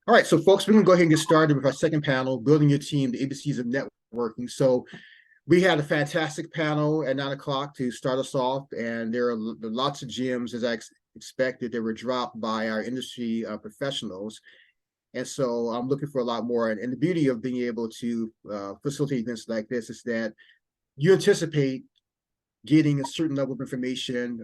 All right, so folks, we're going to go ahead and get started with our second panel, Building Your Team, the ABCs of Networking. So we had a fantastic panel at 9 o'clock to start us off, and there are lots of gems, as I expected, that were dropped by our industry professionals. And so I'm looking for a lot more. And the beauty of being able to facilitate events like this is that you anticipate getting a certain level of information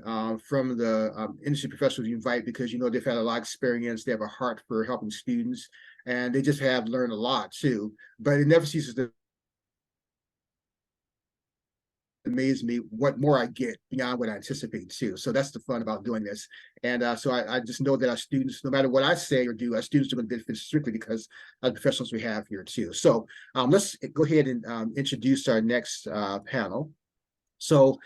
from the industry professionals you invite, because you know they've had a lot of experience, they have a heart for helping students, and they just have learned a lot too. But it never ceases to amaze me what more I get beyond what I anticipate too. So that's the fun about doing this. And so I just know that our students, no matter what I say or do, our students are going to benefit strictly because of the professionals we have here too. So let's go ahead and introduce our next panel. So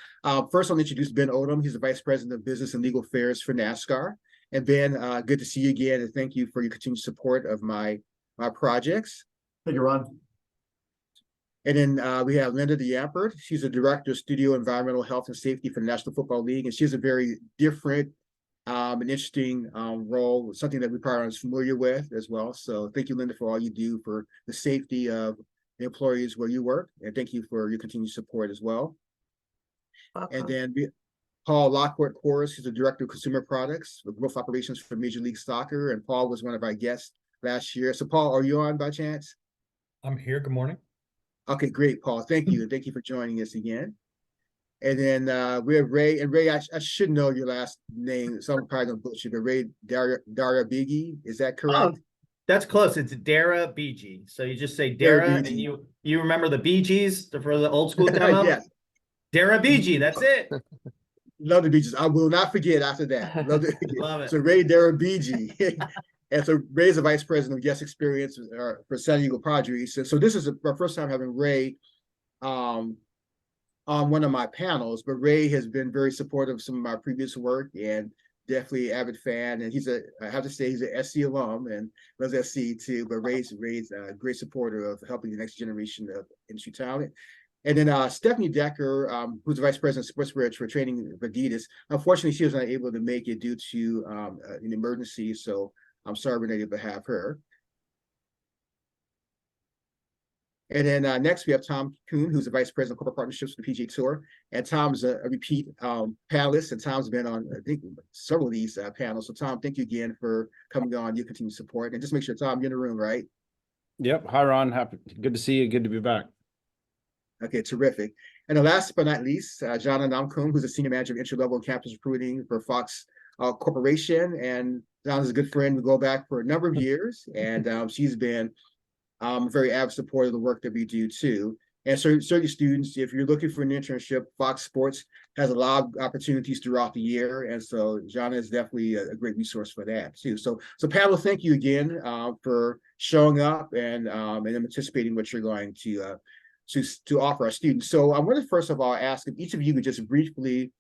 first I'll introduce Ben Odom. He's the Vice President of Business and Legal Affairs for NASCAR. And Ben, good to see you again, and thank you for your continued support of my projects. Thank you, Ron. And then we have Linda DeAmpert. She's the Director of Studio Environmental Health and Safety for the National Football League, and she has a very different and interesting role, something that we probably aren't familiar with as well. So thank you, Linda, for all you do for the safety of the employees where you work, and thank you for your continued support as well. Welcome. And then Paul Lockwood-Corus, he's the Director of Consumer Products with Growth Operations for Major League Soccer, and Paul was one of our guests last year. So Paul, are you on by chance? I'm here. Good morning. Okay, great, Paul. Thank you. Thank you for joining us again. And then we have Ray. And Ray, I should know your last name. So I'm probably going to butcher, but Ray Darabigi, is that correct? Oh, that's close. It's Dara BG. So you just say Dara, and you remember the Bee Gees for the old school demo? Yes. Dara BG, that's it. Love the Bee Gees. I will not forget after that. Love it. So Ray Darabigi. And so Ray is the Vice President of Guest Experience for San Diego Padres. So this is our first time having Ray on one of my panels, but Ray has been very supportive of some of my previous work and definitely an avid fan. And I have to say, he's an SC alum and loves SC too, but Ray's a great supporter of helping the next generation of industry talent. And then Stephanie Decker, who's the Vice President of Sports Bridge for training for Adidas. Unfortunately, she was not able to make it due to an emergency. So I'm sorry we're not able to have her. And then next we have Tom Kuhn, who's the Vice President of Corporate Partnerships for the PGA Tour. And Tom's a repeat panelist, and Tom's been on, I think, several of these panels. So Tom, thank you again for coming on, your continued support. And just make sure, Tom, you're in the room, right? Yep. Hi, Ron. Good to see you. Good to be back. Okay, terrific. And then last but not least, Jana Namkum, who's a Senior Manager of Entry-Level Campus Recruiting for Fox Corporation. And Jana's a good friend. We go back for a number of years, and she's been a very avid supporter of the work that we do too. And so certainly students, if you're looking for an internship, Fox Sports has a lot of opportunities throughout the year. And so Jana is definitely a great resource for that too. So panel, thank you again for showing up and anticipating what you're going to offer our students. So I want to first of all ask if each of you could just briefly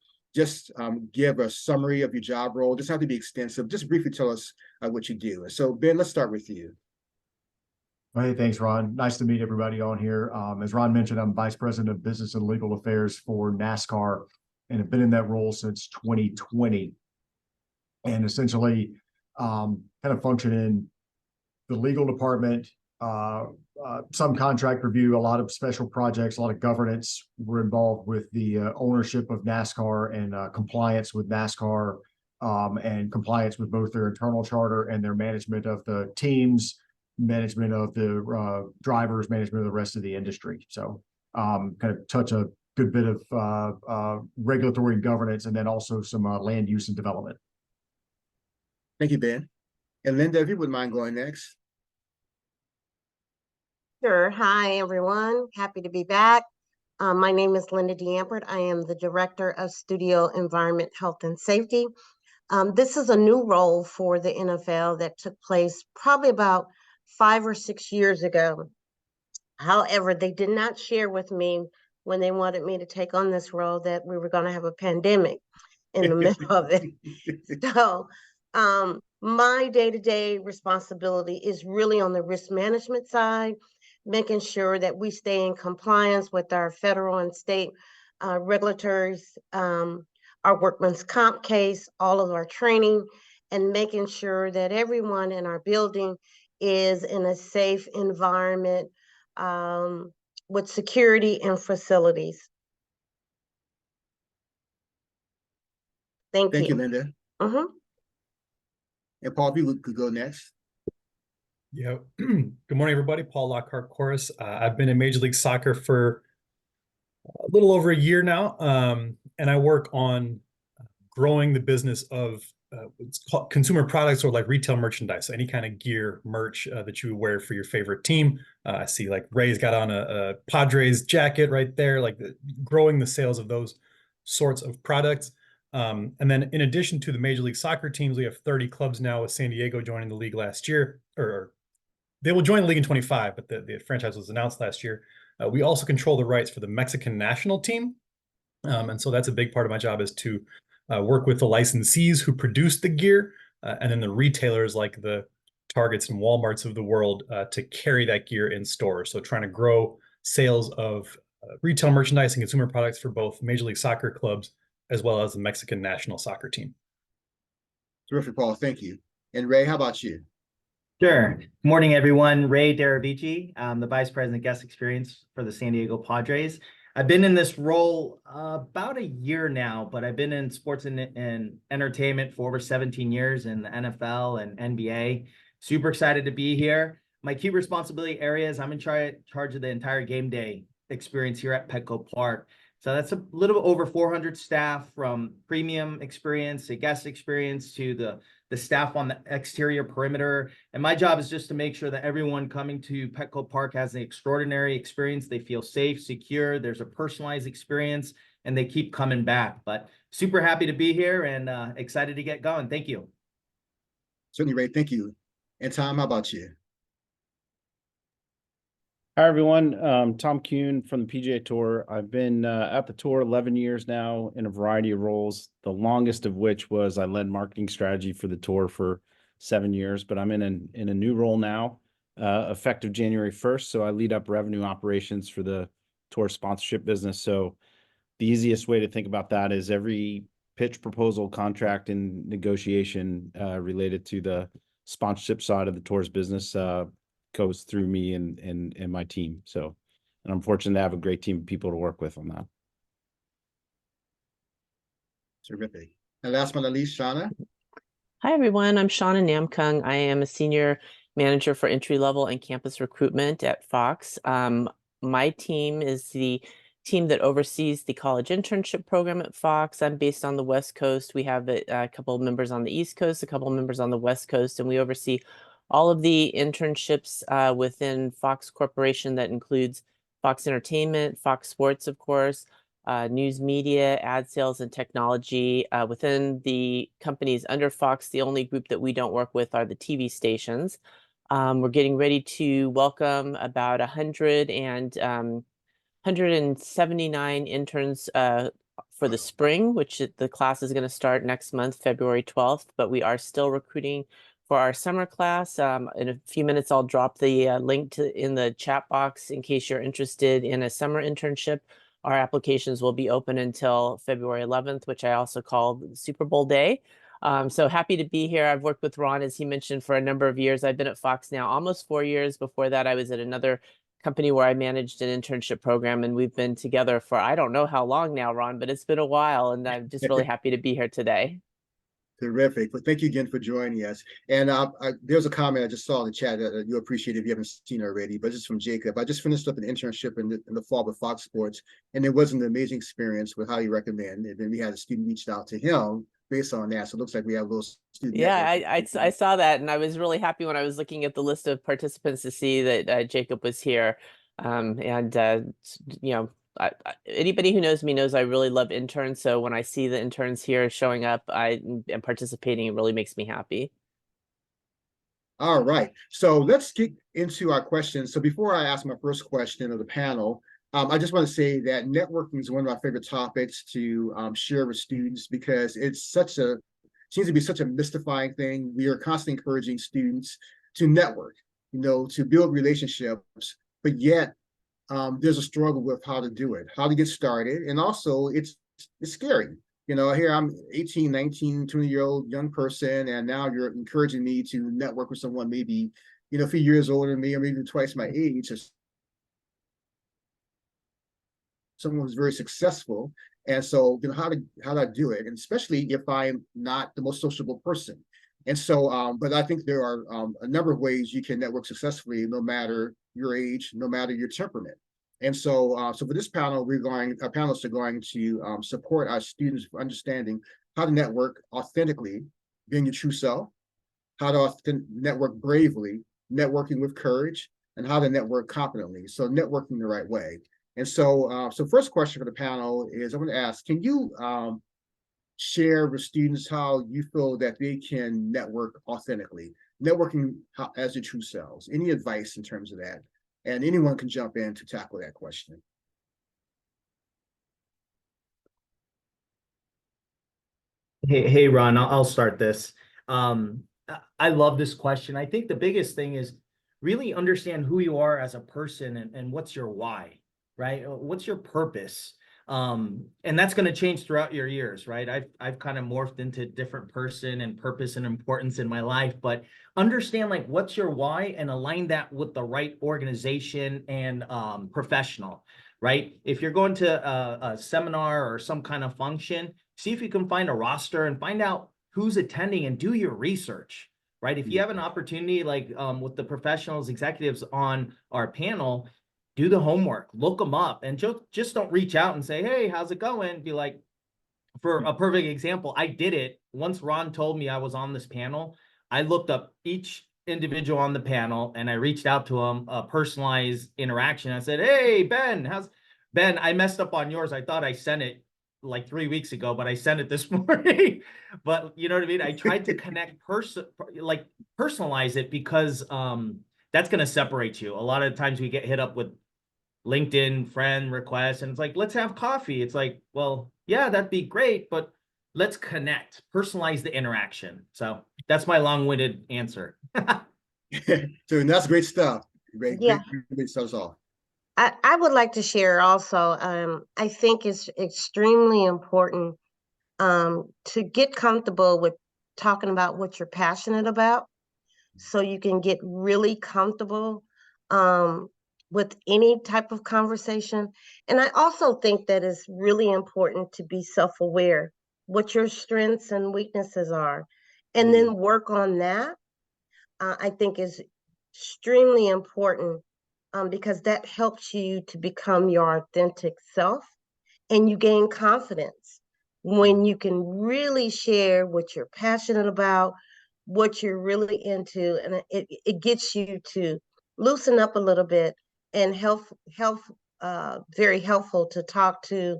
give a summary of your job role. It doesn't have to be extensive. Just briefly tell us what you do. So Ben, let's start with you. Hey, thanks, Ron. Nice to meet everybody on here. As Ron mentioned, I'm Vice President of Business and Legal Affairs for NASCAR, and have been in that role since 2020. And essentially, kind of function in the legal department, some contract review, a lot of special projects, a lot of governance. We're involved with the ownership of NASCAR and compliance with NASCAR, and compliance with both their internal charter and their management of the teams, management of the drivers, management of the rest of the industry. So kind of touch a good bit of regulatory governance, and then also some land use and development. Thank you, Ben. And Linda, if you wouldn't mind going next. Sure. Hi, everyone. Happy to be back. My name is Linda DeAmpert. I am the Director of Studio Environment, Health, and Safety. This is a new role for the NFL that took place probably about 5 or 6 years ago. However, they did not share with me when they wanted me to take on this role that we were going to have a pandemic in the middle of it. So my day-to-day responsibility is really on the risk management side, making sure that we stay in compliance with our federal and state regulatories, our workman's comp case, all of our training, and making sure that everyone in our building is in a safe environment with security and facilities. Thank Thank you, you. Linda. Mhm. And Paul, if you could go next. Yeah. Good morning, everybody. Paul Lockhart Chorus. I've been in Major League Soccer for a little over a year now, and I work on growing the business of what's called consumer products, or like retail merchandise, any kind of gear, merch that you would wear for your favorite team. I see like Ray's got on a Padres jacket right there, like growing the sales of those sorts of products. And then in addition to the Major League Soccer teams, we have 30 clubs now, with San Diego joining the league last year, or they will join the league in 25, but the franchise was announced last year. We also control the rights for the Mexican national team. And so that's a big part of my job, is to work with the licensees who produce the gear, and then the retailers like the Targets and Walmarts of the world to carry that gear in stores. So trying to grow sales of retail merchandise and consumer products for both Major League Soccer clubs as well as the Mexican national soccer team. Terrific, Paul. Thank you. And Ray, how about you? Sure. Good morning, everyone. Ray Daravici. I'm the Vice President Guest Experience for the San Diego Padres. I've been in this role about a year now, but I've been in sports and entertainment for over 17 years in the NFL and NBA. Super excited to be here. My key responsibility areas, I'm in charge of the entire game day experience here at Petco Park. So that's a little bit over 400 staff, from premium experience to guest experience to the staff on the exterior perimeter. And my job is just to make sure that everyone coming to Petco Park has an extraordinary experience. They feel safe, secure, there's a personalized experience, and they keep coming back. But super happy to be here and excited to get going. Thank you. Certainly, Ray. Thank you. And Tom, how about you? Hi, everyone. Tom Kuhn from the PGA Tour. I've been at the tour 11 years now in a variety of roles, the longest of which was I led marketing strategy for the tour for 7 years, but I'm in a new role now, effective January 1st. So I lead up revenue operations for the tour sponsorship business. So the easiest way to think about that is every pitch, proposal, contract, and negotiation related to the sponsorship side of the tour's business goes through me and my team. So, and I'm fortunate to have a great team of people to work with on that. Terrific. And last but not least, Shauna. Hi, everyone. I'm Shauna Namkung. I am a senior manager for entry level and campus recruitment at Fox. My team is the team that oversees the college internship program at Fox. I'm based on the West Coast. We have a couple of members on the East Coast, a couple of members on the West Coast, and we oversee all of the internships within Fox Corporation. That includes Fox Entertainment, Fox Sports, of course, news media, ad sales, and technology. Within the companies under Fox, the only group that we don't work with are the TV stations. We're getting ready to welcome about 179 interns for the spring, which the class is going to start next month, February 12th, but we are still recruiting for our summer class. In a few minutes, I'll drop the link in the chat box in case you're interested in a summer internship. Our applications will be open until February 11th, which I also call Super Bowl day. So happy to be here. I've worked with Ron, as he mentioned, for a number of years. I've been at Fox now almost 4 years. Before that, I was at another company where I managed an internship program, and we've been together for I don't know how long now, Ron, but it's been a while, and I'm just really happy to be here today. Terrific. But thank you again for joining us. And there's a comment I just saw in the chat that you appreciate if you haven't seen it already, but just from Jacob. I just finished up an internship in the fall with Fox Sports, and it was an amazing experience. Would highly recommend. And then we had a student reached out to him based on that. So it looks like we have a little student. Yeah, I saw that, and I was really happy when I was looking at the list of participants to see that Jacob was here. You know, anybody who knows me knows I really love interns. So when I see the interns here showing up, I am participating. It really makes me happy. All right. So let's get into our questions. So before I ask my first question of the panel, I just want to say that networking is one of my favorite topics to share with students, because it's seems to be such a mystifying thing. We are constantly encouraging students to network, to build relationships, but yet there's a struggle with how to do it, how to get started. And also it's scary. Here I'm 18, 19, 20-year-old young person, and now you're encouraging me to network with someone maybe, a few years older than me, or maybe twice my age, as someone who's very successful. And so, how do I do it? And especially if I'm not the most sociable person. And so, but I think there are a number of ways you can network successfully, no matter your age, no matter your temperament. And so, so for this panel, our panelists are going to support our students for understanding how to network authentically, being your true self, how to network bravely, networking with courage, and how to network competently. So networking the right way. And so, so first question for the panel is, I'm going to ask, can you share with students how you feel that they can network authentically, networking as their true selves? Any advice in terms of that? And anyone can jump in to tackle that question. Hey, Ron, I'll start this. I love this question. I think the biggest thing is really understand who you are as a person and what's your why, right? What's your purpose? And that's going to change throughout your years, right? I've kind of morphed into a different person and purpose and importance in my life, but understand like what's your why and align that with the right organization and professional, right? If you're going to a seminar or some kind of function, see if you can find a roster and find out who's attending and do your research, right? If you have an opportunity like with the professionals, executives on our panel, do the homework, look them up, and just don't reach out and say, hey, how's it going? Be like, for a perfect example, I did it. Once Ron told me I was on this panel, I looked up each individual on the panel and I reached out to them, a personalized interaction. I said, hey, Ben, Ben, I messed up on yours. I thought I sent it like 3 weeks ago, but I sent it this morning. But you know what I mean? I tried to connect personalize it because that's going to separate you. A lot of times we get hit up with LinkedIn friend requests and it's like, let's have coffee. It's like, well, yeah, that'd be great, but let's connect, personalize the interaction. So that's my long-winded answer. So that's great stuff. Great, Yeah. great stuff off. I would like to share also, I think it's extremely important to get comfortable with talking about what you're passionate about, so you can get really comfortable with any type of conversation. And I also think that it's really important to be self-aware, what your strengths and weaknesses are, and then work on that. I think is extremely important because that helps you to become your authentic self, and you gain confidence when you can really share what you're passionate about, what you're really into, and it gets you to loosen up a little bit, and very helpful to talk to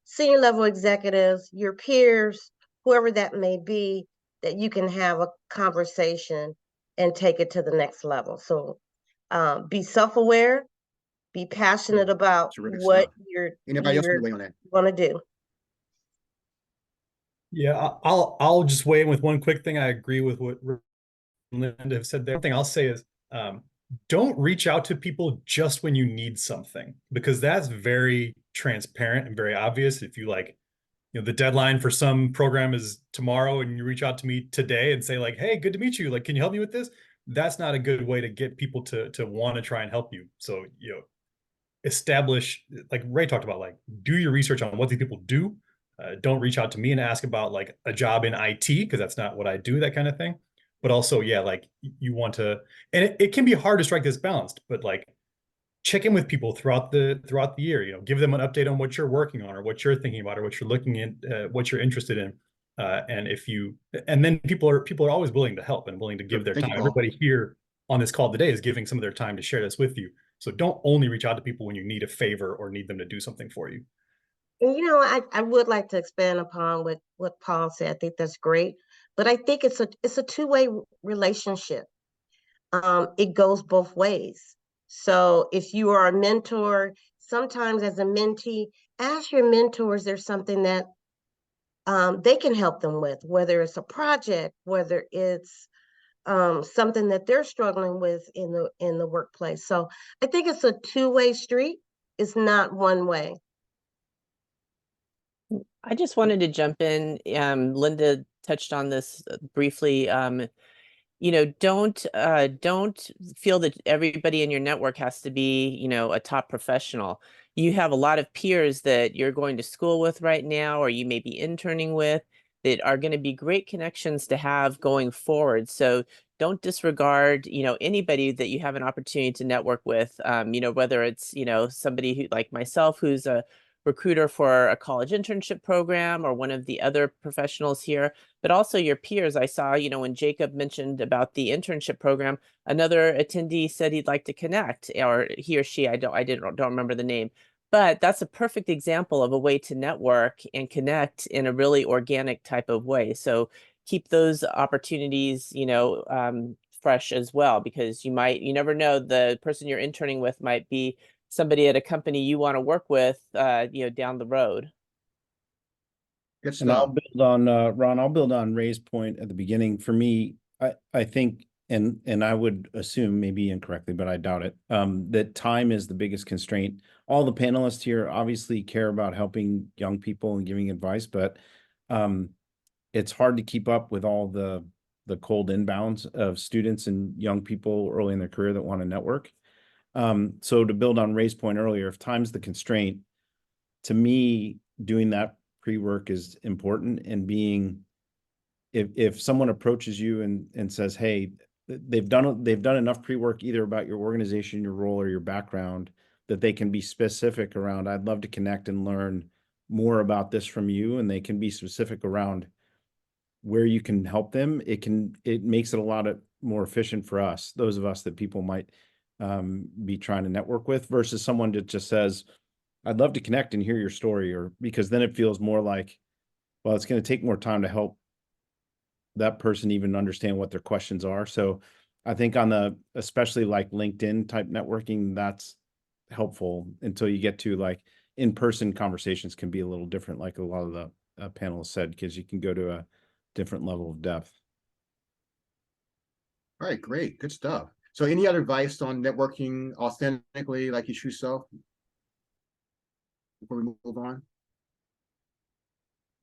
senior level executives, your peers, whoever that may be, that you can have a conversation and take it to the next level. So be self-aware, be passionate about Terrific what stuff. Anybody else want to weigh on that? want to do. Yeah, I'll just weigh in with one quick thing. I agree with what Linda have said there. One thing I'll say is don't reach out to people just when you need something, because that's very transparent and very obvious. If you like, the deadline for some program is tomorrow and you reach out to me today and say like, hey, good to meet you. Like, can you help me with this? That's not a good way to get people to want to try and help you. So, establish, like Ray talked about, like do your research on what these people do. Don't reach out to me and ask about like a job in IT, because that's not what I do, that kind of thing. But also, yeah, like you want to, and it can be hard to strike this balance, but like check in with people throughout the year, give them an update on what you're working on or what you're thinking about or what you're looking at, what you're interested in. And then people are always willing to help and willing to give their time. Everybody here on this call today is giving some of their time to share this with you. So don't only reach out to people when you need a favor or need them to do something for you. And I would like to expand upon what Paul said. I think that's great, but I think it's a two-way relationship. It goes both ways. So if you are a mentor, sometimes as a mentee, ask your mentors, there's something that they can help them with, whether it's a project, whether it's something that they're struggling with in the workplace. So I think it's a two-way street. It's not one way. I just wanted to jump in. Linda touched on this briefly. don't feel that everybody in your network has to be, a top professional. You have a lot of peers that you're going to school with right now, or you may be interning with, that are going to be great connections to have going forward. So don't disregard, anybody that you have an opportunity to network with, whether it's, somebody who like myself, who's a recruiter for a college internship program, or one of the other professionals here, but also your peers. I saw, when Jacob mentioned about the internship program, another attendee said he'd like to connect, or he or she, I don't remember the name, but that's a perfect example of a way to network and connect in a really organic type of way. So keep those opportunities, fresh as well, because you never know, the person you're interning with might be somebody at a company you want to work with, down the road. Good And I'll stuff. build on Ron, I'll build on Ray's point at the beginning. For me, I think, and I would assume, maybe incorrectly, but I doubt it, that time is the biggest constraint. All the panelists here obviously care about helping young people and giving advice, but it's hard to keep up with all the cold inbounds of students and young people early in their career that want to network. So to build on Ray's point earlier, if time's the constraint, to me, doing that pre-work is important. And if someone approaches you and says, hey, they've done enough pre-work either about your organization, your role, or your background, that they can be specific around, I'd love to connect and learn more about this from you, and they can be specific around where you can help them, it makes it a lot more efficient for us, those of us that people might be trying to network with, versus someone that just says, I'd love to connect and hear your story, or because then it feels more like, well, it's going to take more time to help that person even understand what their questions are. So I think especially like LinkedIn type networking, that's helpful until you get to like in-person conversations can be a little different, like a lot of the panelists said, because you can go to a different level of depth. All right, great, good stuff. So any other advice on networking authentically, like your true self, before we move on?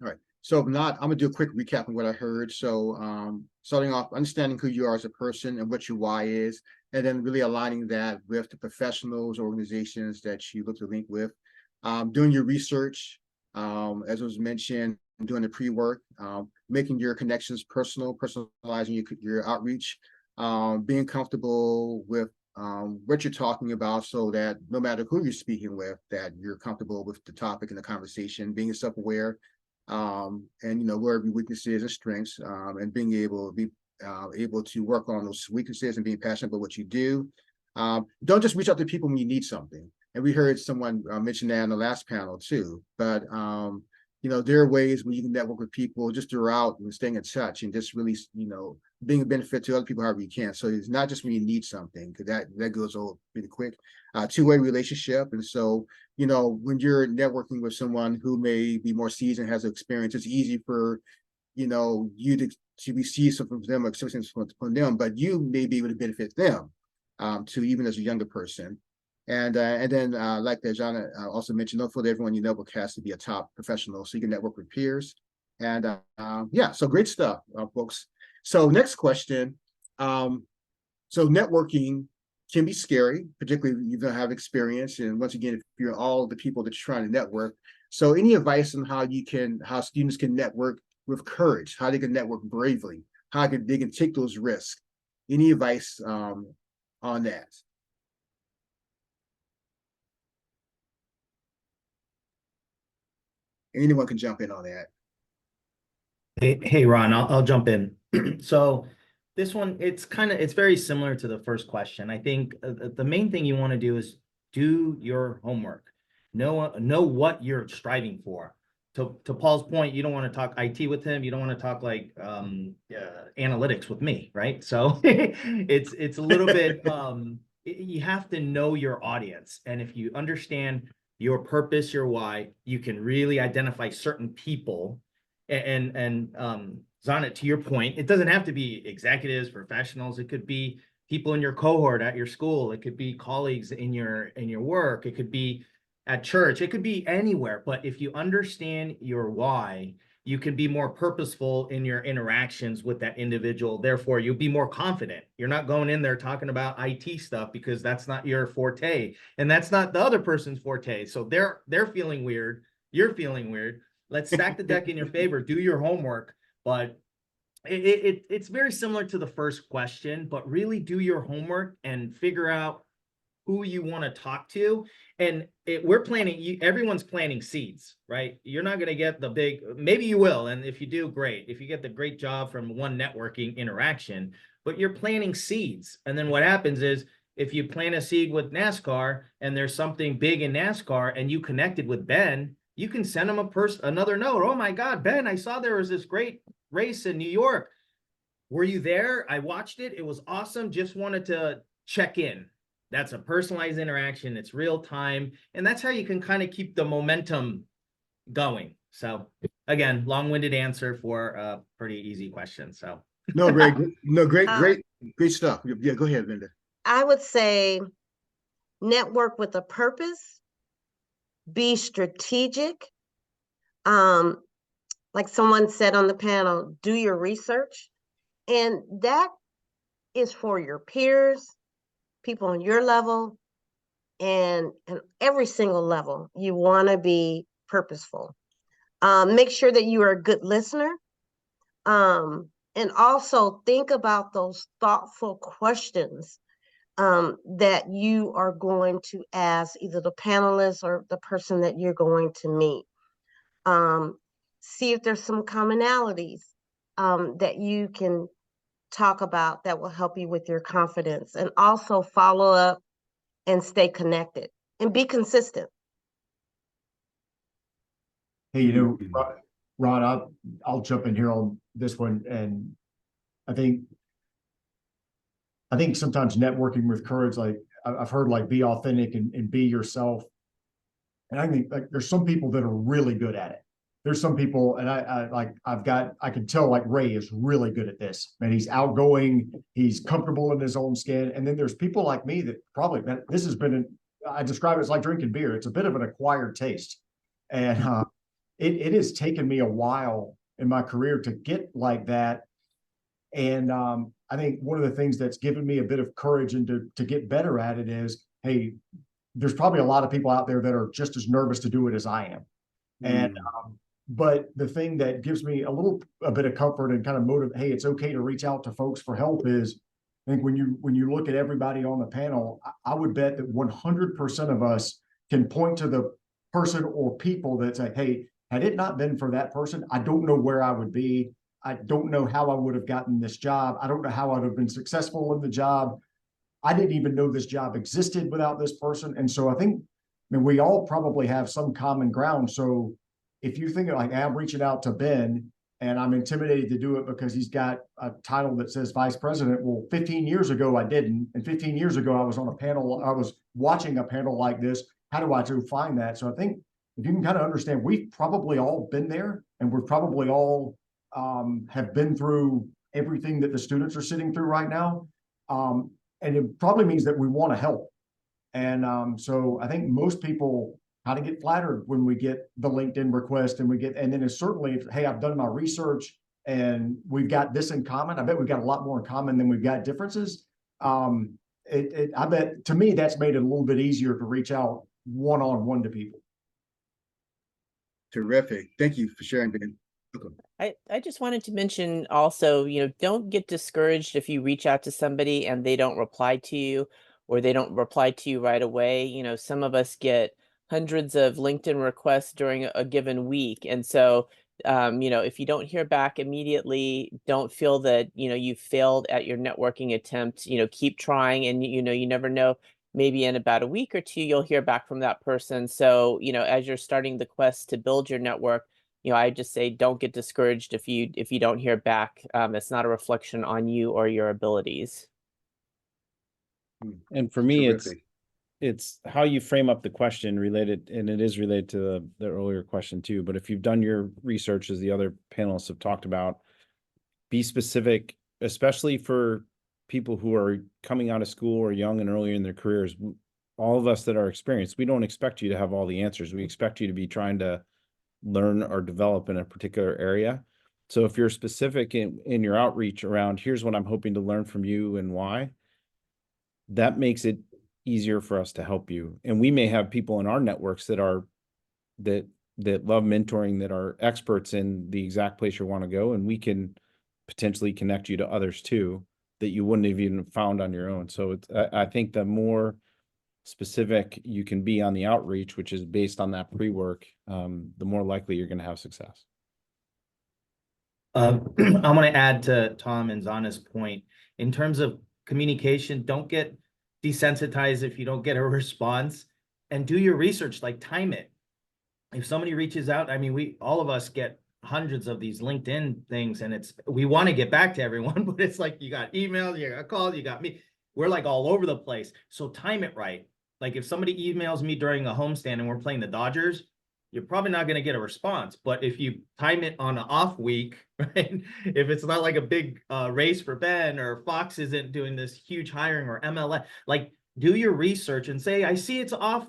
All right. So if not, I'm gonna do a quick recap of what I heard. So starting off, understanding who you are as a person and what your why is, and then really aligning that with the professionals, organizations that you look to link with. Doing your research, as was mentioned, doing the pre-work, making your connections personal, personalizing your outreach, being comfortable with what you're talking about, so that no matter who you're speaking with, that you're comfortable with the topic and the conversation, being self-aware, and where your weaknesses and strengths, and being able to work on those weaknesses and being passionate about what you do. Don't just reach out to people when you need something. And we heard someone mention that in the last panel too. But there are ways where you can network with people just throughout and staying in touch, and just really being a benefit to other people however you can. So it's not just when you need something, because that goes over pretty quick. Two-way relationship. And so when you're networking with someone who may be more seasoned, has experience, it's easy for you to receive something from them, or something from them, but you may be able to benefit them too, even as a younger person. And then like that John also mentioned, don't feel that everyone you network has to be a top professional, so you can network with peers. And yeah, so great stuff, folks. So next question. So networking can be scary, particularly if you don't have experience. And once again, if you're all the people that you're trying to network. So any advice on how students can network with courage, how they can network bravely, how they can take those risks? Any advice on that? Anyone can jump in on that. Hey, Ron, I'll jump in. So this one, it's very similar to the first question. I think the main thing you want to do is do your homework. Know what you're striving for. To Paul's point, you don't want to talk IT with him. You don't want to talk like analytics with me, right? So it's a little bit you have to know your audience. And if you understand your purpose, your why, you can really identify certain people. And Zana, to your point, it doesn't have to be executives, professionals. It could be people in your cohort at your school. It could be colleagues in your work. It could be at church. It could be anywhere. But if you understand your why, you can be more purposeful in your interactions with that individual. Therefore, you'll be more confident. You're not going in there talking about IT stuff because that's not your forte, and that's not the other person's forte. So they're feeling weird. You're feeling weird. Let's stack the deck in your favor. Do your homework. But it's very similar to the first question, but really do your homework and figure out who you want to talk to. And we're planting, everyone's planting seeds, right? You're not going to get the big, maybe you will. And if you do, great. If you get the great job from one networking interaction, but you're planting seeds. And then what happens is, if you plant a seed with NASCAR and there's something big in NASCAR and you connected with Ben, you can send him another note. Oh my God, Ben, I saw there was this great race in New York. Were you there? I watched it. It was awesome. Just wanted to check in. That's a personalized interaction. It's real time. And that's how you can kind of keep the momentum going. So again, long-winded answer for a pretty easy question. So No, Ray, no, great stuff. Yeah, go ahead, Linda. I would say network with a purpose, be strategic. Like someone said on the panel, do your research. And that is for your peers, people on your level, and every single level. You want to be purposeful. Make sure that you are a good listener. And also think about those thoughtful questions that you are going to ask either the panelists or the person that you're going to meet. See if there's some commonalities that you can talk about that will help you with your confidence, and also follow up and stay connected and be consistent. Hey, Ron, I'll jump in here on this one. And I think sometimes networking with courage, like I've heard, like be authentic and be yourself. And I think like there's some people that are really good at it. There's some people, and I can tell like Ray is really good at this. Man, he's outgoing, he's comfortable in his own skin. And then there's people like me that probably, man, this has been, I describe it as like drinking beer. It's a bit of an acquired taste. And it has taken me a while in my career to get like that. And I think one of the things that's given me a bit of courage and to get better at it is, hey, there's probably a lot of people out there that are just as nervous to do it as I am. And but the thing that gives me a bit of comfort and kind of motive, hey, it's okay to reach out to folks for help, is I think when you look at everybody on the panel, I would bet that 100% of us can point to the person or people that say, hey, had it not been for that person, I don't know where I would be. I don't know how I would have gotten this job. I don't know how I'd have been successful in the job. I didn't even know this job existed without this person. And so I think, I mean, we all probably have some common ground. So if you think like, I'm reaching out to Ben and I'm intimidated to do it because he's got a title that says vice president. Well, 15 years ago, I didn't. And 15 years ago, I was on a panel. I was watching a panel like this. How do I find that? So I think if you can kind of understand, we've probably all been there, and we're probably all have been through everything that the students are sitting through right now. And it probably means that we want to help. And so I think most people kind of get flattered when we get the LinkedIn request, and then it's certainly, hey, I've done my research and we've got this in common. I bet we've got a lot more in common than we've got differences. I bet to me, that's made it a little bit easier to reach out one-on-one to people. Terrific. Thank you for sharing, Ben. I just wanted to mention also, don't get discouraged if you reach out to somebody and they don't reply to you, or they don't reply to you right away. Some of us get hundreds of LinkedIn requests during a given week. And so, if you don't hear back immediately, don't feel that, you failed at your networking attempt. Keep trying, and, you never know, maybe in about a week or two, you'll hear back from that person. So, as you're starting the quest to build your network, I just say, don't get discouraged if you don't hear back. It's not a reflection on you or your abilities. And for me, Terrific. it's how you frame up the question related, and it is related to the earlier question too. But if you've done your research, as the other panelists have talked about, be specific, especially for people who are coming out of school or young and earlier in their careers. All of us that are experienced, we don't expect you to have all the answers. We expect you to be trying to learn or develop in a particular area. So if you're specific in your outreach around, here's what I'm hoping to learn from you and why, that makes it easier for us to help you. And we may have people in our networks that are, that love mentoring, that are experts in the exact place you want to go. And we can potentially connect you to others too, that you wouldn't have even found on your own. So it's, I think the more specific you can be on the outreach, which is based on that pre-work, the more likely you're going to have success. I'm going to add to Tom and Zana's point in terms of communication. Don't get desensitized if you don't get a response, and do your research, like time it. If somebody reaches out, I mean, all of us get hundreds of these LinkedIn things, and we want to get back to everyone, but it's like, you got emails, you got calls, you got me. We're like all over the place. So time it right. Like if somebody emails me during a homestand and we're playing the Dodgers, you're probably not going to get a response. But if you time it on an off week, right? If it's not like a big race for Ben, or Fox isn't doing this huge hiring, or MLS, like do your research and say, I see it's off.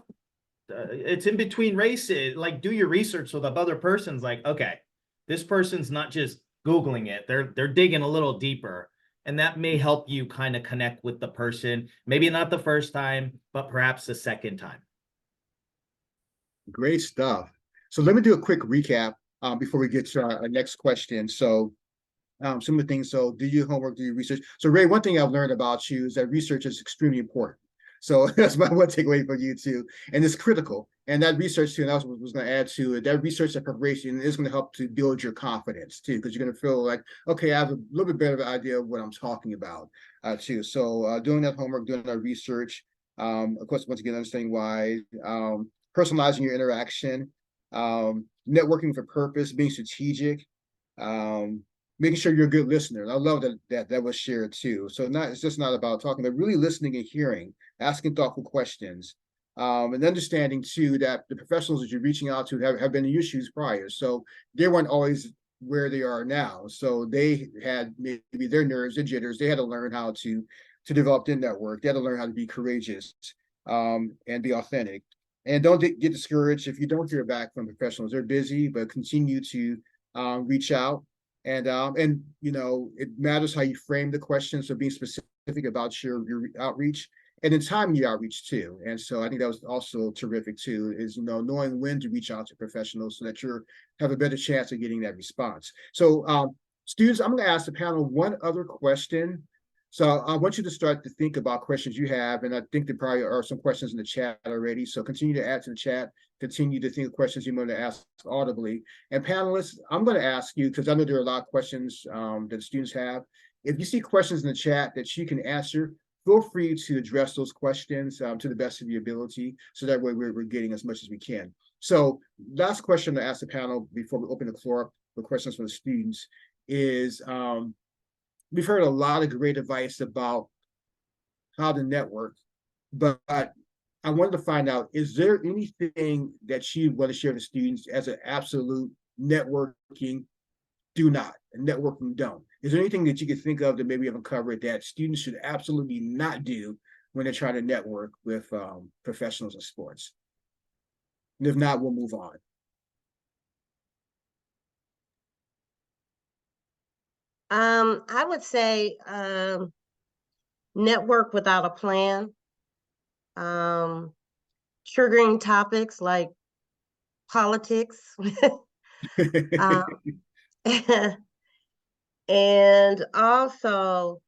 It's in between races. Like do your research so the other person's like, okay, this person's not just Googling it. They're digging a little deeper. And that may help you kind of connect with the person. Maybe not the first time, but perhaps the second time. Great stuff. So let me do a quick recap before we get to our next question. So some of the things, so do your homework, do your research. So Ray, one thing I've learned about you is that research is extremely important. So that's my one takeaway for you too. And it's critical. And that research too, and I was going to add to it, that research and preparation is going to help to build your confidence too, because you're going to feel like, okay, I have a little bit better idea of what I'm talking about too. So doing that homework, doing that research, of course, once again, understanding why, personalizing your interaction, networking for purpose, being strategic, making sure you're a good listener. And I love that was shared too. So it's just not about talking, but really listening and hearing, asking thoughtful questions, and understanding too that the professionals that you're reaching out to have been in your shoes prior. So they weren't always where they are now. So they had maybe their nerves and jitters. They had to learn how to develop their network. They had to learn how to be courageous and be authentic. And don't get discouraged if you don't hear back from professionals. They're busy, but continue to reach out. And you know, it matters how you frame the question. So being specific about your outreach, and then timing your outreach too. And so I think that was also terrific too, is, you know, knowing when to reach out to professionals so that you have a better chance of getting that response. So students, I'm going to ask the panel one other question. So I want you to start to think about questions you have, and I think there probably are some questions in the chat already. So continue to add to the chat, continue to think of questions you want to ask audibly. And panelists, I'm going to ask you, because I know there are a lot of questions that students have. If you see questions in the chat that you can answer, feel free to address those questions to the best of your ability, so that way we're getting as much as we can. So last question to ask the panel before we open the floor up for questions from the students is, we've heard a lot of great advice about how to network, but I wanted to find out, is there anything that you want to share with students as an absolute networking do not, and networking don't? Is there anything that you could think of that maybe haven't covered that students should absolutely not do when they're trying to network with professionals in sports? And if not, we'll move on. I would say network without a plan. Triggering topics like politics. And also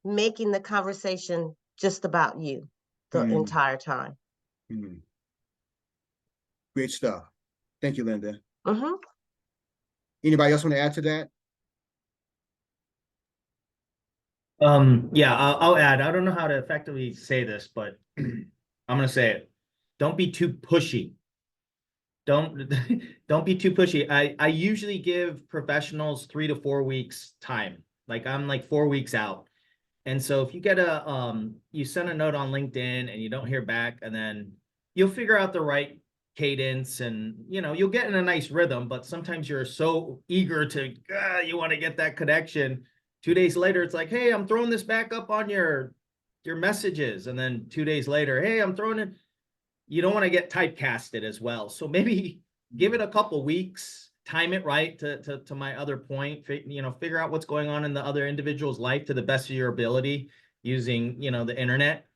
making the conversation just about you the entire time. Great stuff. Thank you, Linda. Mm-hmm. Anybody else want to add to that? Yeah, I'll add. I don't know how to effectively say this, but I'm gonna say it. Don't be too pushy. Don't be too pushy. I usually give professionals 3 to 4 weeks time. Like I'm like 4 weeks out. And so if you get you send a note on LinkedIn and you don't hear back, and then you'll figure out the right cadence, and you know, you'll get in a nice rhythm, but sometimes you're so eager to, you want to get that connection. 2 days later, it's like, hey, I'm throwing this back up on your messages. And then 2 days later, hey, I'm throwing it. You don't want to get typecasted as well. So maybe give it a couple weeks, time it right to my other point, figure out what's going on in the other individual's life to the best of your ability using, the internet.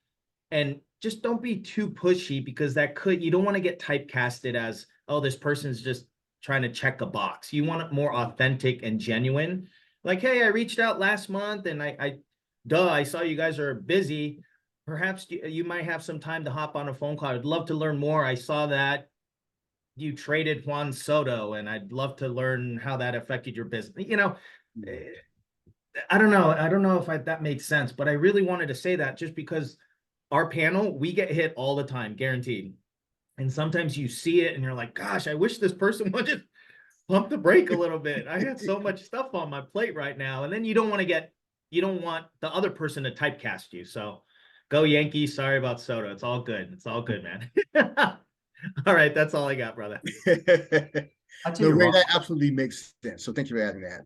And just don't be too pushy, because you don't want to get typecasted as, oh, this person's just trying to check a box. You want it more authentic and genuine. Like, hey, I reached out last month and I saw you guys are busy. Perhaps you might have some time to hop on a phone call. I'd love to learn more. I saw that you traded Juan Soto, and I'd love to learn how that affected your business. I don't know. I don't know if that makes sense, but I really wanted to say that just because our panel, we get hit all the time, guaranteed. And sometimes you see it and you're like, gosh, I wish this person would just pump the brake a little bit. I got so much stuff on my plate right now. And then you don't want the other person to typecast you. So go Yankees. Sorry about Soto. It's all good. It's all good, man. All right. That's all I got, brother. I tell No, you, Ray, Ron, that absolutely makes sense. So thank you for adding that.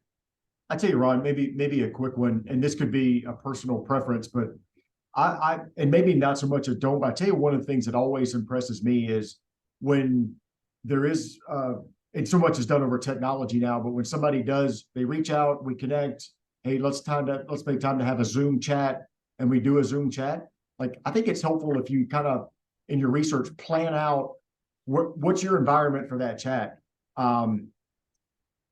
I tell you, Ron, maybe a quick one, and this could be a personal preference, but and maybe not so much a don't, but I tell you, one of the things that always impresses me is when there is, and so much is done over technology now, but when somebody they reach out, we connect, hey, let's make time to have a Zoom chat, and we do a Zoom chat. Like, I think it's helpful if you kind of, in your research, plan out what's your environment for that chat.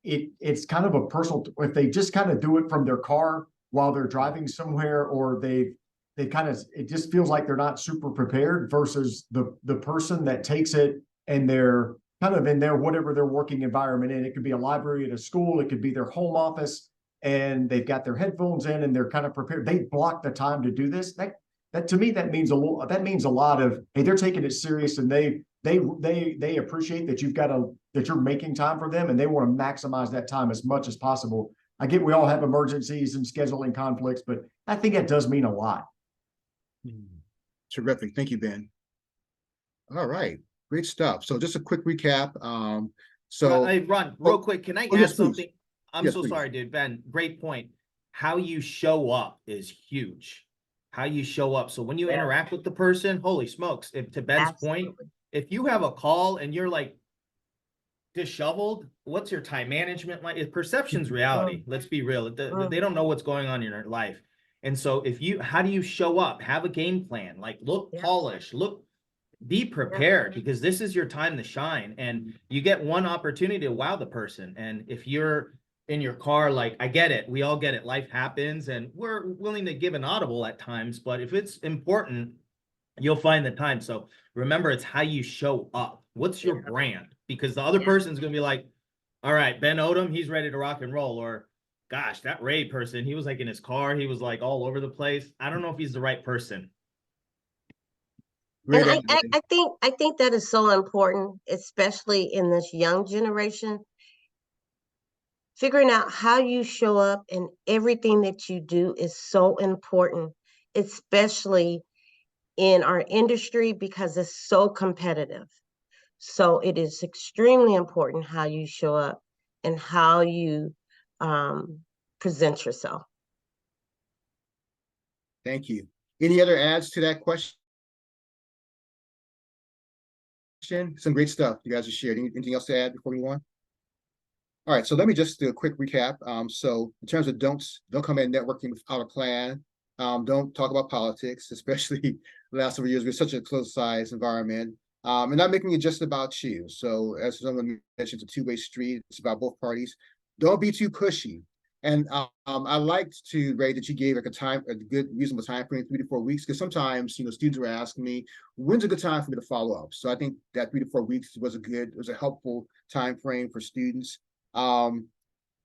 It's kind of a personal, if they just kind of do it from their car while they're driving somewhere, or it just feels like they're not super prepared, versus the person that takes it and they're kind of in their, whatever their working environment in. It could be a library at a school, it could be their home office, and they've got their headphones in and they're kind of prepared. They block the time to do this. That to me, that means a lot of, hey, they're taking it serious, and they appreciate that that you're making time for them, and they want to maximize that time as much as possible. I get we all have emergencies and scheduling conflicts, but I think that does mean a lot. Terrific. Thank you, Ben. All right. Great stuff. So just a quick recap. Hey, Ron, real quick, can I add yes, something? please. I'm Yes, so please. sorry, dude. Ben, great point. How you show up is huge. How you show up. So when you interact with the person, holy smokes, to Ben's point, Absolutely. if you have a call and you're like disheveled, what's your time management like? Perception's reality. Let's be real. They don't know what's going on in your life. And so how do you show up? Have a game plan. Like, look polished, be prepared, because this is your time to shine, and you get one opportunity to wow the person. And if you're in your car, like, I get it, we all get it, life happens, and we're willing to give an audible at times, but if it's important, you'll find the time. So remember, it's how you show up. What's your brand? Because the other person's gonna be like, all right, Ben Odom, he's ready to rock and roll. Or, gosh, that Ray person, he was like in his car, he was like all over the place. I don't know if he's the right person. Great. And I think that is so important, especially in this young generation. Figuring out how you show up and everything that you do is so important, especially in our industry, because it's so competitive. So it is extremely important how you show up and how you present yourself. Thank you. Any other adds to that question? Some great stuff you guys have shared. Anything else to add before we move on? All right, so let me just do a quick recap. So in terms of don't come in networking without a plan. Don't talk about politics, especially the last several years. We're such a close size environment. And not making it just about you. So as someone mentioned, it's a two-way street. It's about both parties. Don't be too pushy. And I liked to, Ray, that you gave like a good reasonable time frame, 3 to 4 weeks, because sometimes students were asking me, when's a good time for me to follow up? So I think that 3 to 4 weeks was a helpful time frame for students. Planning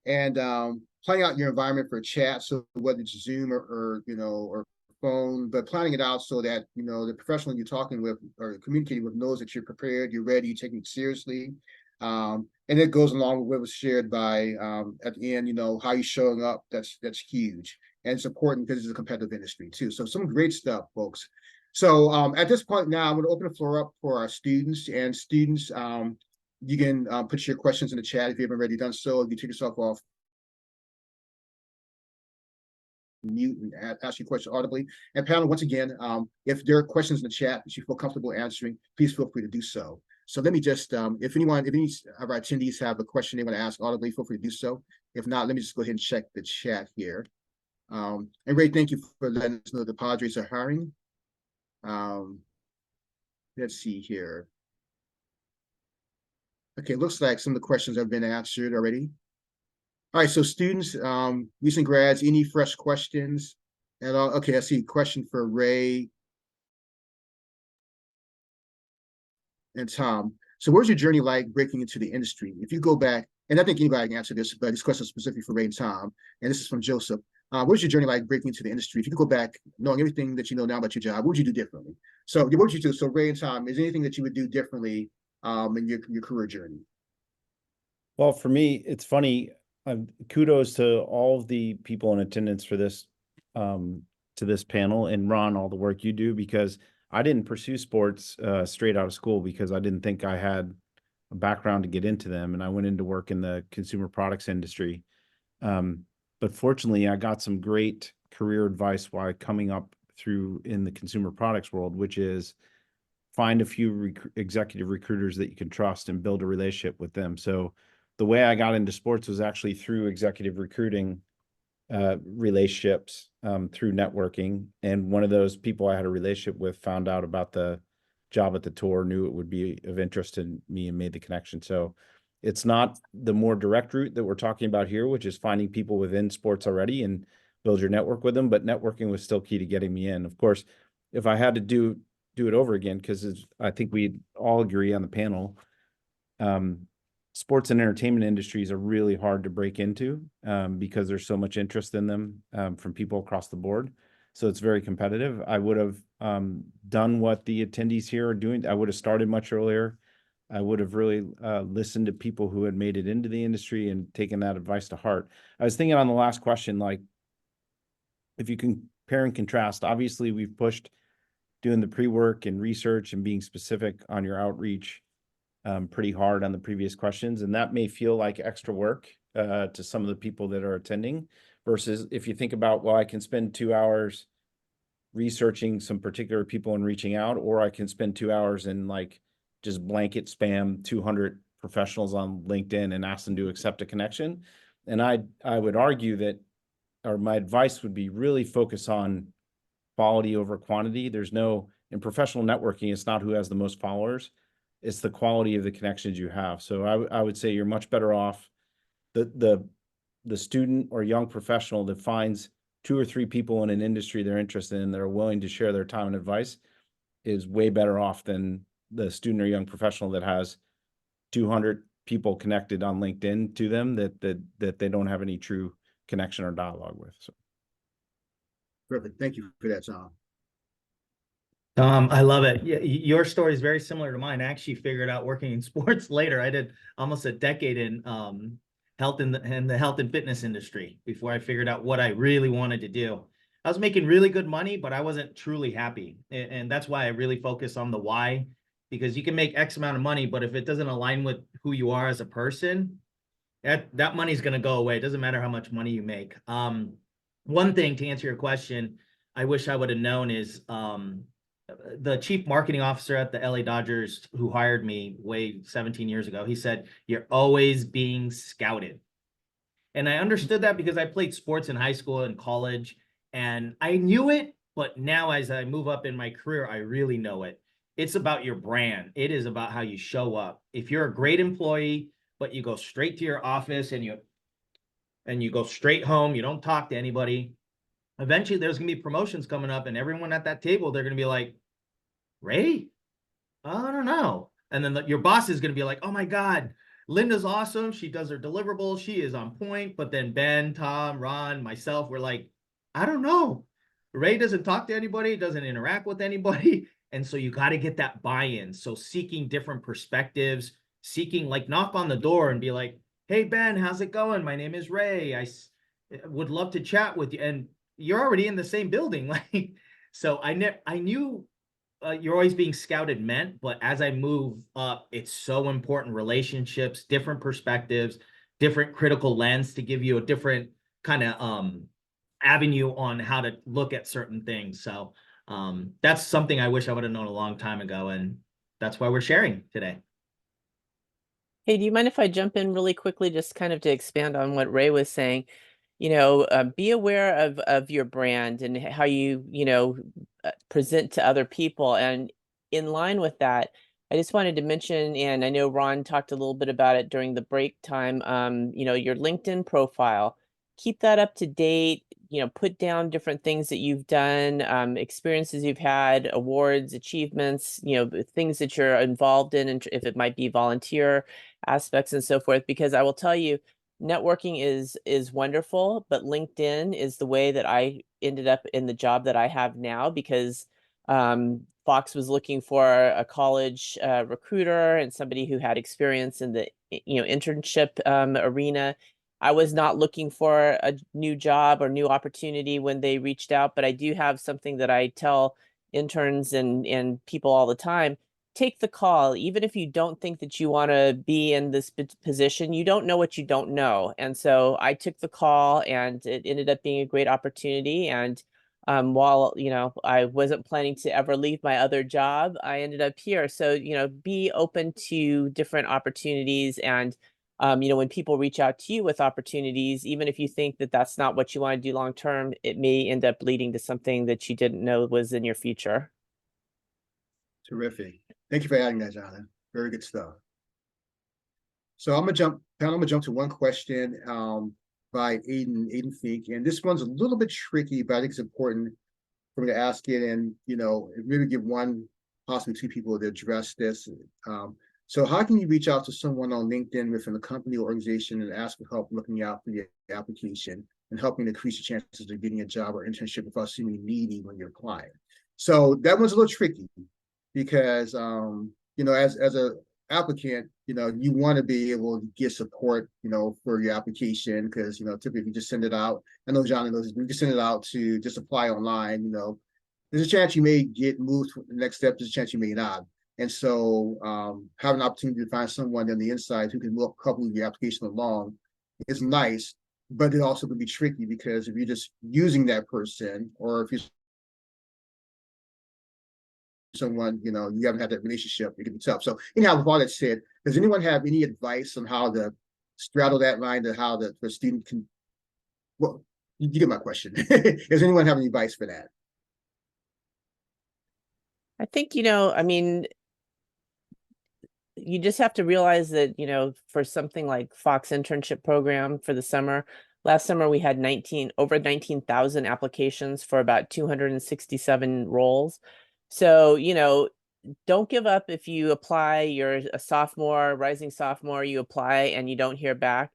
out your environment for chat, so whether it's Zoom or phone, but planning it out so that the professional you're talking with or communicating with knows that you're prepared, you're ready, you're taking it seriously. And it goes along with what was shared by at the end, how you're showing up. That's huge, and it's important because it's a competitive industry too. So some great stuff, folks. So at this point now, I'm going to open the floor up for our students. And students, you can put your questions in the chat if you haven't already done so. If you take yourself off mute and ask your question audibly. And panel, once again, if there are questions in the chat that you feel comfortable answering, please feel free to do so. So let me just, if any of our attendees have a question they want to ask audibly, feel free to do so. If not, let me just go ahead and check the chat here. And Ray, thank you for letting us know the Padres are hiring. Let's see here. Okay, looks like some of the questions have been answered already. All right, so students, recent grads, any fresh questions at all? Okay, I see a question for Ray and Tom. So where's your journey like breaking into the industry? If you go back, and I think anybody can answer this, but this question is specifically for Ray and Tom, and this is from Joseph. What's your journey like breaking into the industry? If you could go back, knowing everything that you know now about your job, what would you do differently? So what would you do? So Ray and Tom, is there anything that you would do differently in your career journey? Well, for me, it's funny. Kudos to all of the people in attendance for this, to this panel, and Ron, all the work you do, because I didn't pursue sports straight out of school because I didn't think I had a background to get into them, and I went into work in the consumer products industry. But fortunately, I got some great career advice while coming up through in the consumer products world, which is find a few executive recruiters that you can trust and build a relationship with them. So the way I got into sports was actually through executive recruiting relationships, through networking. And one of those people I had a relationship with found out about the job at the tour, knew it would be of interest to me, and made the connection. So it's not the more direct route that we're talking about here, which is finding people within sports already and build your network with them. But networking was still key to getting me in. Of course, if I had to do it over again, because I think we all agree on the panel, sports and entertainment industries are really hard to break into because there's so much interest in them from people across the board. So it's very competitive. I would have done what the attendees here are doing. I would have started much earlier. I would have really listened to people who had made it into the industry and taken that advice to heart. I was thinking on the last question, like, if you can compare and contrast, obviously we've pushed doing the pre-work and research and being specific on your outreach pretty hard on the previous questions. And that may feel like extra work to some of the people that are attending, versus if you think about, well, I can spend 2 hours researching some particular people and reaching out, or I can spend 2 hours and like just blanket spam 200 professionals on LinkedIn and ask them to accept a connection. And I would argue that, or my advice would be, really focus on quality over quantity. There's no, in professional networking, it's not who has the most followers, it's the quality of the connections you have. So I would say you're much better off, the student or young professional that finds 2 or 3 people in an industry they're interested in that are willing to share their time and advice is way better off than the student or young professional that has 200 people connected on LinkedIn to them that they don't have any true connection or dialogue with. So Perfect. Thank you for that, Tom. I love it. Your story is very similar to mine. I actually figured out working in sports later. I did almost a decade in health in the health and fitness industry before I figured out what I really wanted to do. I was making really good money, but I wasn't truly happy. And that's why I really focus on the why, because you can make X amount of money, but if it doesn't align with who you are as a person, that money's going to go away. It doesn't matter how much money you make. One thing to answer your question, I wish I would have known is the chief marketing officer at the LA Dodgers, who hired me way 17 years ago, he said, "You're always being scouted." And I understood that because I played sports in high school and college, and I knew it. But now as I move up in my career, I really know it. It's about your brand. It is about how you show up. If you're a great employee, but you go straight to your office and you go straight home, you don't talk to anybody, eventually there's going to be promotions coming up, and everyone at that table, they're going to be like, "Ray? I don't know." And then your boss is going to be like, "Oh my God, Linda's awesome. She does her deliverables. She is on point." But then Ben, Tom, Ron, myself, we're like, "I don't know. Ray doesn't talk to anybody, doesn't interact with anybody." And so you got to get that buy-in. So seeking different perspectives, seeking, like, knock on the door and be like, "Hey, Ben, how's it going? My name is Ray. I would love to chat with you." And you're already in the same building. Like, so I knew you're always being scouted meant, but as I move up, it's so important. Relationships, different perspectives, different critical lens to give you a different kind of avenue on how to look at certain things. So that's something I wish I would have known a long time ago, and that's why we're sharing today. Hey, do you mind if I jump in really quickly, just kind of to expand on what Ray was saying? Be aware of your brand and how you present to other people. And in line with that, I just wanted to mention, and I know Ron talked a little bit about it during the break time, your LinkedIn profile, keep that up to date, put down different things that you've done, experiences you've had, awards, achievements, things that you're involved in, and if it might be volunteer aspects and so forth, because I will tell you, networking is wonderful, but LinkedIn is the way that I ended up in the job that I have now, because Fox was looking for a college recruiter and somebody who had experience in the internship arena. I was not looking for a new job or new opportunity when they reached out, but I do have something that I tell interns and people all the time. Take the call, even if you don't think that you want to be in this position. You don't know what you don't know. And so I took the call, and it ended up being a great opportunity. And while I wasn't planning to ever leave my other job, I ended up here. So be open to different opportunities. And when people reach out to you with opportunities, even if you think that that's not what you want to do long term, it may end up leading to something that you didn't know was in your future. Terrific. Thank you for adding that, Jonathan. Very good stuff. So I'm gonna jump to one question by Aiden Fink, and this one's a little bit tricky, but I think it's important for me to ask it, and maybe give one, possibly two people to address this. So how can you reach out to someone on LinkedIn within a company or organization and ask for help looking out for the application and helping increase your chances of getting a job or internship without seeming needy when you're applying? So that one's a little tricky because as a applicant, you want to be able to get support, for your application, because typically if you just send it out, I know Johnny knows, if you just send it out to just apply online, there's a chance you may get moved to the next step, there's a chance you may not. And so having an opportunity to find someone on the inside who can help move your application along is nice, but it also can be tricky, because if you're just using that person, or if you're someone, you haven't had that relationship, it can be tough. So anyhow, with all that said, does anyone have any advice on how to straddle that line, to how the student can, well, you get my question. Does anyone have any advice for that? I think, you just have to realize that, for something like Fox internship program for the summer, last summer we had over 19,000 applications for about 267 roles. So, don't give up if you apply, you're a sophomore, rising sophomore, you apply and you don't hear back.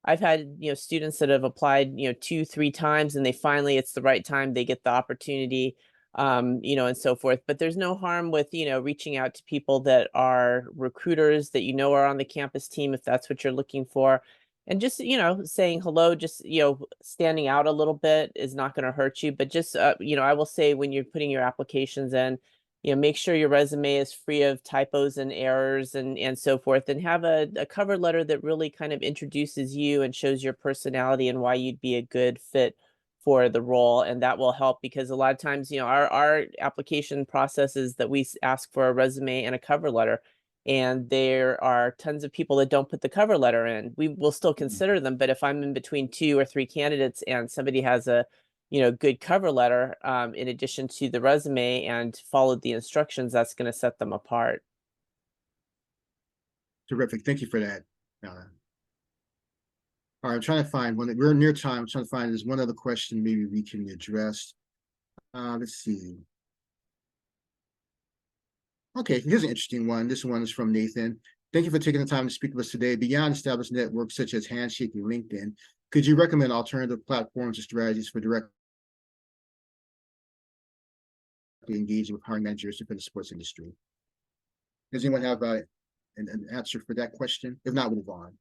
I've had, students that have applied, 2-3 times, and it's the right time, they get the opportunity, and so forth. But there's no harm with, reaching out to people that are recruiters that are on the campus team, if that's what you're looking for. And just, saying hello, just, standing out a little bit is not going to hurt you. But just, I will say, when you're putting your applications in, make sure your resume is free of typos and errors and so forth, and have a cover letter that really kind of introduces you and shows your personality and why you'd be a good fit for the role. And that will help, because a lot of times, our application process is that we ask for a resume and a cover letter. And there are tons of people that don't put the cover letter in. We will still consider them, but if I'm in between 2 or 3 candidates and somebody has a good cover letter, in addition to the resume, and followed the instructions, that's going to set them apart. Terrific. Thank you for that. All right, I'm trying to find one. We're near time. I'm trying to find, there's one other question maybe we can address. Let's see. Okay, here's an interesting one. This one is from Nathan. Thank you for taking the time to speak with us today. Beyond established networks such as Handshake and LinkedIn, could you recommend alternative platforms or strategies for direct engaging with hiring managers within the sports industry? Does anyone have an answer for that question? If not, we'll move on.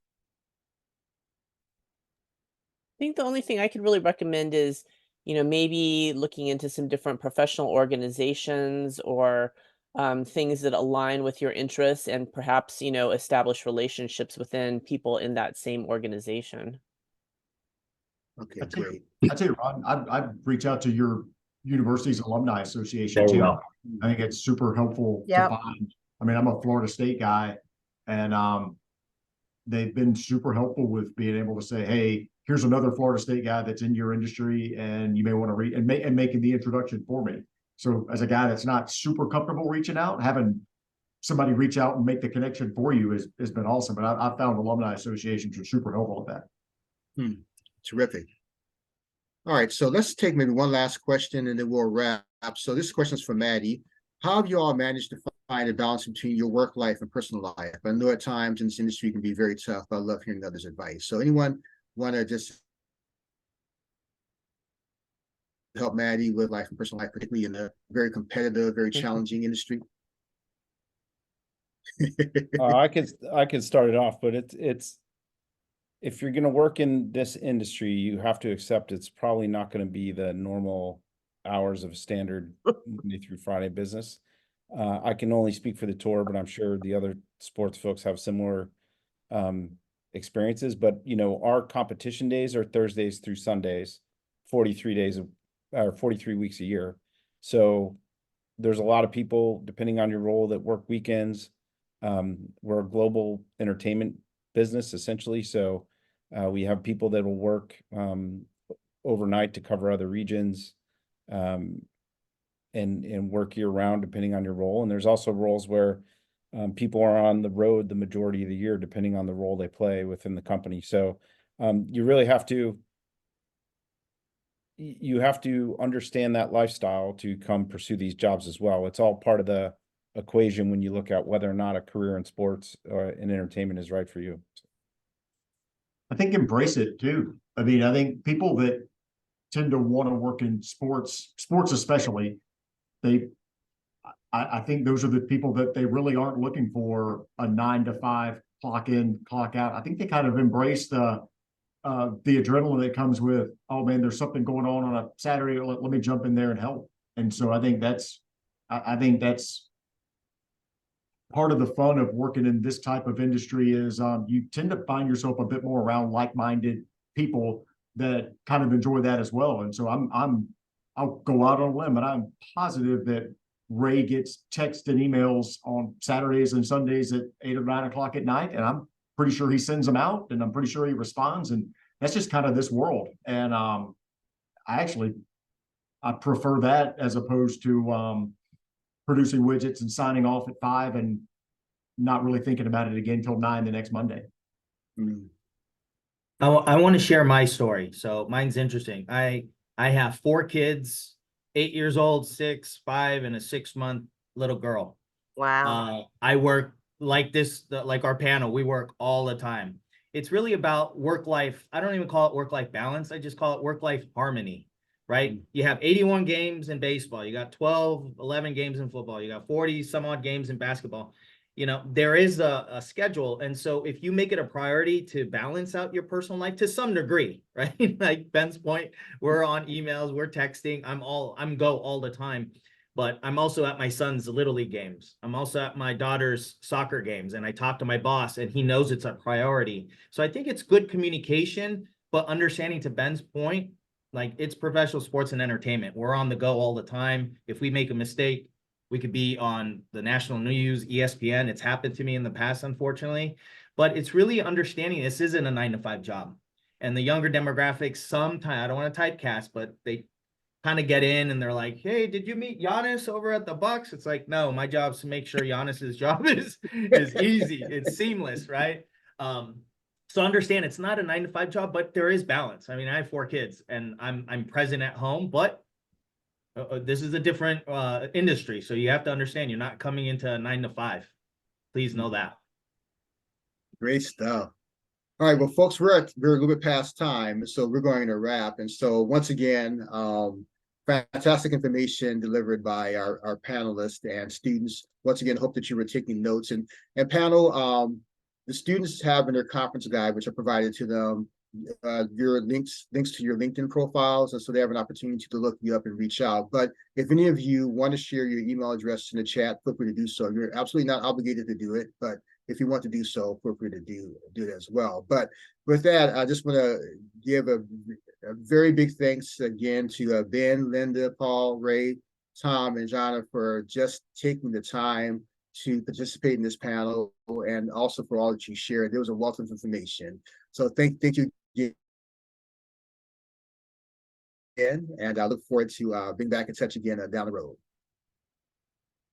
I think the only thing I could really recommend is, maybe looking into some different professional organizations, or things that align with your interests, and perhaps, establish relationships within people in that same organization. Okay, great. I tell you, Ron, I'd reach out to your university's alumni association There you too. go. I think it's super helpful to Yep. find. I mean, I'm a Florida State guy, and they've been super helpful with being able to say, hey, here's another Florida State guy that's in your industry, and you may want to read and making the introduction for me. So as a guy that's not super comfortable reaching out, having somebody reach out and make the connection for you has been awesome. But I found alumni associations are super helpful with that. Terrific. All right, so let's take maybe one last question and then we'll wrap. So this question is from Maddie. How have you all managed to find a balance between your work life and personal life? I know at times in this industry it can be very tough, but I love hearing others' advice. So anyone want to just help Maddie with life and personal life, particularly in a very competitive, very challenging industry? I could start it off, but it's if you're going to work in this industry, you have to accept it's probably not going to be the normal hours of standard Monday through Friday business. I can only speak for the tour, but I'm sure the other sports folks have similar experiences. But our competition days are Thursdays through Sundays, 43 weeks a year. So there's a lot of people, depending on your role, that work weekends. We're a global entertainment business essentially, so we have people that will work overnight to cover other regions, and work year round depending on your role. And there's also roles where people are on the road the majority of the year depending on the role they play within the company. So you really have to understand that lifestyle to come pursue these jobs as well. It's all part of the equation when you look at whether or not a career in sports or in entertainment is right for you. I think embrace it too. I mean, I think people that tend to want to work in sports especially, I think those are the people that they really aren't looking for a 9 to 5 clock in, clock out. I think they kind of embrace the adrenaline that comes with, oh man, there's something going on a Saturday. Let me jump in there and help. And so I think that's part of the fun of working in this type of industry is you tend to find yourself a bit more around like-minded people that kind of enjoy that as well. And so I'll go out on a limb, but I'm positive that Ray gets texts and emails on Saturdays and Sundays at 8 or 9 o'clock at night, and I'm pretty sure he sends them out, and I'm pretty sure he responds. And that's just kind of this world. And I prefer that as opposed to producing widgets and signing off at 5 and not really thinking about it again until 9 the next Monday. I want to share my story. So mine's interesting. I have 4 kids, 8 years old, 6, 5, and a 6-month little girl. Wow. I work like this, like our panel, we work all the time. It's really about work-life. I don't even call it work-life balance. I just call it work-life harmony, right? You have 81 games in baseball. You got 11 games in football. You got 40 some odd games in basketball. There is a schedule. And so if you make it a priority to balance out your personal life to some degree, right? Like Ben's point, we're on emails, we're texting, I'm go all the time, but I'm also at my son's Little League games. I'm also at my daughter's soccer games, and I talk to my boss and he knows it's a priority. So I think it's good communication, but understanding, to Ben's point, like, it's professional sports and entertainment. We're on the go all the time. If we make a mistake, we could be on the national news, ESPN. It's happened to me in the past, unfortunately. But it's really understanding this isn't a 9 to 5 job. And the younger demographics, sometimes, I don't want to typecast, but they kind of get in and they're like, hey, did you meet Giannis over at the Bucks? It's like, no, my job's to make sure Giannis's job is easy. It's seamless, right? So understand it's not a 9 to 5 job, but there is balance. I mean, I have 4 kids and I'm present at home, but this is a different industry. So you have to understand you're not coming into a 9 to 5. Please know that. Great stuff. All right, well, folks, we're a little bit past time, so we're going to wrap. And so once again, fantastic information delivered by our panelists and students. Once again, hope that you were taking notes. And panel, the students have in their conference guide, which are provided to them, your links to your LinkedIn profiles, and so they have an opportunity to look you up and reach out. But if any of you want to share your email address in the chat, feel free to do so. You're absolutely not obligated to do it, but if you want to do so, feel free to do it as well. But with that, I just want to give a very big thanks again to Ben, Linda, Paul, Ray, Tom, and Jonna for just taking the time to participate in this panel and also for all that you shared. There was a wealth of information. So thank you again, and I look forward to being back in touch again down the road.